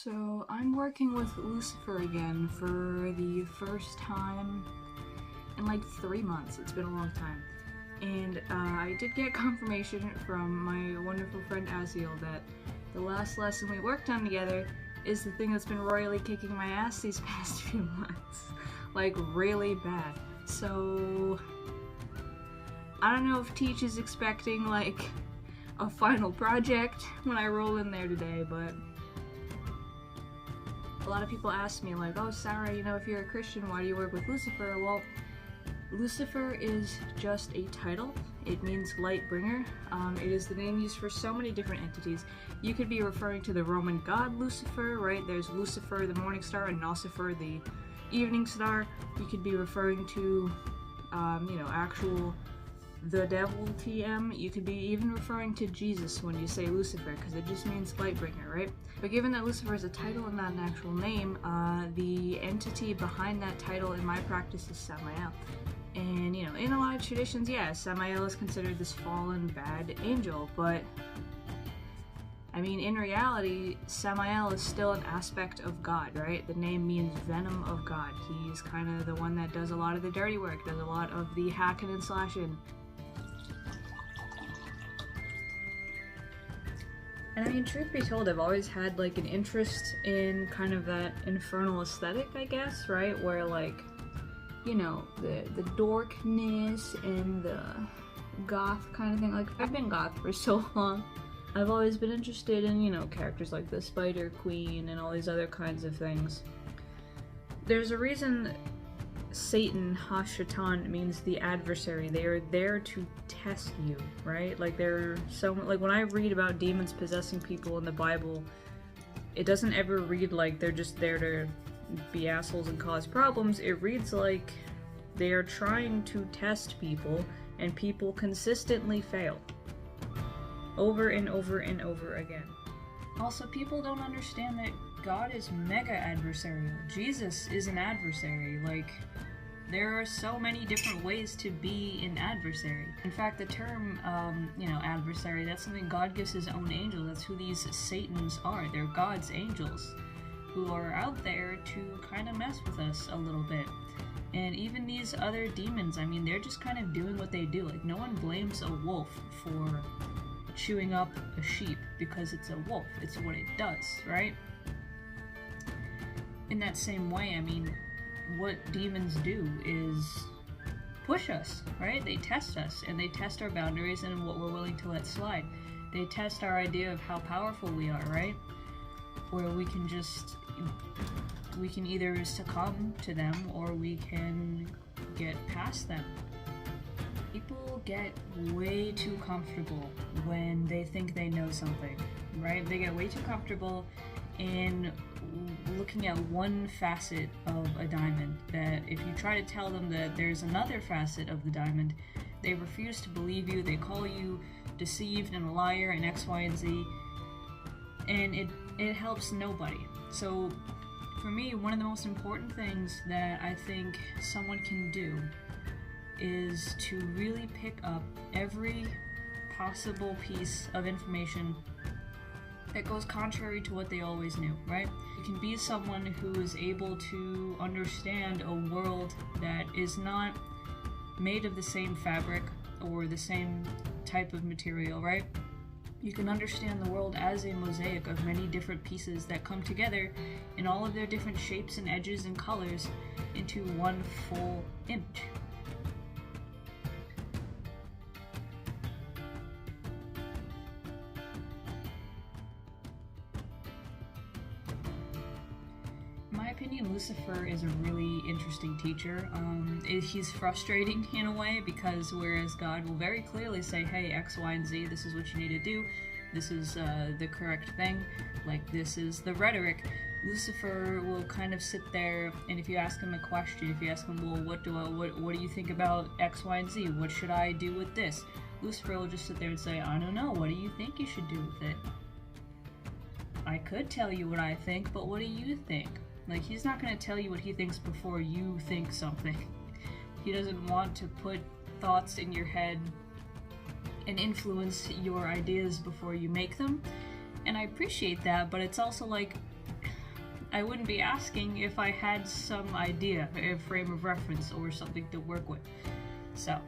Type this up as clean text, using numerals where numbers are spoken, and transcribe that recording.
So I'm working with Lucifer again for the first time in like 3 months. It's been a long time. And I did get confirmation from my wonderful friend Aziel that the last lesson we worked on together is the thing that's been royally kicking my ass these past few months. Like, really bad. So I don't know if Teach is expecting like a final project when I roll in there today, but a lot of people ask me like, oh Sarah, you know, if you're a Christian, why do you work with Lucifer? Well, Lucifer is just a title. It means light bringer. It is the name used for so many different entities. You could be referring to the Roman god Lucifer, right? There's Lucifer, the morning star, and Nocifer, the evening star. You could be referring to, actual the devil TM. You could be even referring to Jesus when you say Lucifer, because it just means light bringer, right? But given that Lucifer is a title and not an actual name, the entity behind that title in my practice is Samael. And, you know, in a lot of traditions, yeah, Samael is considered this fallen, bad angel, but I mean, in reality, Samael is still an aspect of God, right? The name means venom of God. He's kind of the one that does a lot of the dirty work, does a lot of the hacking and slashing. And I mean, truth be told, I've always had like an interest in kind of that infernal aesthetic, I guess, right? Where like, you know, the dorkness and the goth kind of thing. Like, I've been goth for so long. I've always been interested in, you know, characters like the Spider Queen and all these other kinds of things. There's a reason Satan, Hashatan, means the adversary. They are there to test you, right? Like, like when I read about demons possessing people in the Bible, it doesn't ever read like they're just there to be assholes and cause problems. It reads like they are trying to test people, and people consistently fail. Over and over and over again. Also, people don't understand that God is mega adversarial. Jesus is an adversary. Like, there are so many different ways to be an adversary. In fact, the term, adversary, that's something God gives his own angel. That's who these Satans are. They're God's angels who are out there to kind of mess with us a little bit. And even these other demons, I mean, they're just kind of doing what they do. Like, no one blames a wolf for chewing up a sheep because it's a wolf. It's what it does, right? In that same way, I mean, what demons do is push us, right? They test us, and they test our boundaries and what we're willing to let slide. They test our idea of how powerful we are, right? Where we can either succumb to them or we can get past them. People get way too comfortable when they think they know something, right? They get way too comfortable in looking at one facet of a diamond, that if you try to tell them that there's another facet of the diamond, they refuse to believe you. They call you deceived and a liar and X, Y, and Z, and it helps nobody. So for me, one of the most important things that I think someone can do is to really pick up every possible piece of information that goes contrary to what they always knew, right? You can be someone who is able to understand a world that is not made of the same fabric or the same type of material, right? You can understand the world as a mosaic of many different pieces that come together in all of their different shapes and edges and colors into one full image. In my opinion, Lucifer is a really interesting teacher. He's frustrating in a way, because whereas God will very clearly say, hey, X, Y, and Z, this is what you need to do, this is the correct thing, like this is the rhetoric, Lucifer will kind of sit there, and if you ask him a question, if you ask him, well, what do you think about X, Y, and Z? What should I do with this? Lucifer will just sit there and say, I don't know, what do you think you should do with it? I could tell you what I think, but what do you think? Like, he's not going to tell you what he thinks before you think something. He doesn't want to put thoughts in your head and influence your ideas before you make them. And I appreciate that, but it's also like, I wouldn't be asking if I had some idea, a frame of reference, or something to work with. So,